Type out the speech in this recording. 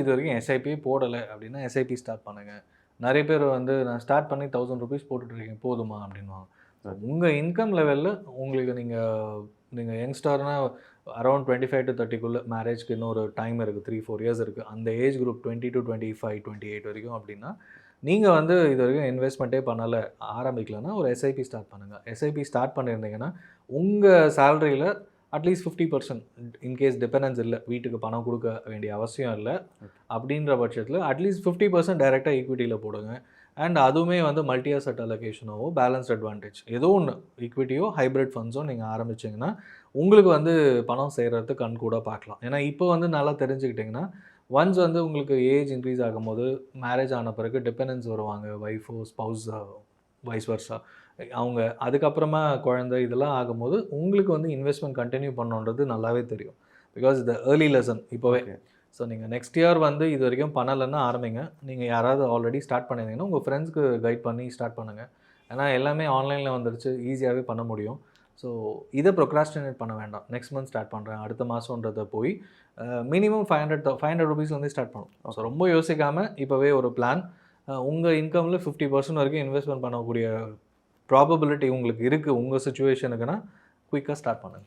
இது வரைக்கும் எஸ்ஐபி போடலை அப்படின்னா எஸ்ஐபி ஸ்டார்ட் பண்ணுங்கள். நிறைய பேர் வந்து நான் ஸ்டார்ட் பண்ணி ₹1000 போட்டுட்ருக்கேன் போதுமா அப்படின்வாங்க. உங்கள் இன்கம் லெவலில் உங்களுக்கு நீங்கள் யங்ஸ்டர்னா அரௌண்ட் 25 to 30க்குள்ளே மேரேஜ்க்கு இன்னொரு டைம் இருக்குது, 3-4 இயர்ஸ் இருக்குது. அந்த ஏஜ் குரூப் 20 to 25, 28 வரைக்கும் அப்படின்னா நீங்கள் வந்து இது வரைக்கும் இன்வெஸ்ட்மெண்ட்டே பண்ணலை, ஆரம்பிக்கலன்னா ஒரு எஸ்ஐபி ஸ்டார்ட் பண்ணுங்கள். எஸ்ஐபி ஸ்டார்ட் பண்ணியிருந்தீங்கன்னா உங்கள் சேலரியில் அட்லீஸ்ட் 50% இன்கேஸ் டிபெண்டன்ஸ் இல்லை, வீட்டுக்கு பணம் கொடுக்க வேண்டிய அவசியம் இல்லை அப்படின்ற பட்சத்தில் அட்லீஸ்ட் 50% டைரெக்டாக ஈக்விட்டியில் போடுங்க. அண்ட் அதுவுமே வந்து மல்டி அசெட் அலோகேஷனோ பேலன்ஸ்ட் அட்வான்டேஜ் ஏதோ ஒன்று ஈக்விட்டியோ ஹைப்ரிட் ஃபண்ட்ஸோ நீங்கள் ஆரம்பிச்சிங்கன்னா உங்களுக்கு வந்து பணம் சேர்கிறது கண் கூட பார்க்கலாம். ஏன்னா இப்போ வந்து நல்லா தெரிஞ்சுக்கிட்டிங்கன்னா ஒன்ஸ் வந்து உங்களுக்கு ஏஜ் இன்க்ரீஸ் ஆகும்போது மேரேஜ் ஆன பிறகு டிபெண்டன்ஸ் வருவாங்க, ஒய்ஃபோ ஸ்பவுஸ் வைஸ் வர்ஸா அவங்க, அதுக்கப்புறமா குழந்தை இதெல்லாம் ஆகும்போது உங்களுக்கு வந்து இன்வெஸ்ட்மெண்ட் கண்டினியூ பண்ணணுன்றது நல்லாவே தெரியும். பிகாஸ் த ஏர்லி லெசன் இப்போவே. ஸோ நீங்கள் நெக்ஸ்ட் இயர் வந்து இது வரைக்கும் பண்ணலைன்னா ஆரம்பிங்க. நீங்கள் யாராவது ஆல்ரெடி ஸ்டார்ட் பண்ணியிருந்தீங்கன்னா உங்கள் ஃப்ரெண்ட்ஸ்க்கு கைட் பண்ணி ஸ்டார்ட் பண்ணுங்கள். ஏன்னா எல்லாமே ஆன்லைனில் வந்துருச்சு, ஈஸியாகவே பண்ண முடியும். ஸோ இதை ப்ரொக்ராஸ்டினேட் பண்ண வேண்டாம். நெக்ஸ்ட் மந்த் ஸ்டார்ட் பண்ணுறேன், அடுத்த மாதன்றதை போய் மினிமம் ₹500 ஸ்டார்ட் பண்ணும். ஸோ ரொம்ப யோசிக்காமல் இப்போவே ஒரு பிளான், உங்கள் இன்கமில் 50% வரைக்கும் இன்வெஸ்ட்மெண்ட் பண்ணக்கூடிய ப்ராபபிலிட்டி உங்களுக்கு இருக்குது உங்கள் சிச்சுவேஷனுக்குன்னா குயிக்காக ஸ்டார்ட் பண்ணுங்கள்.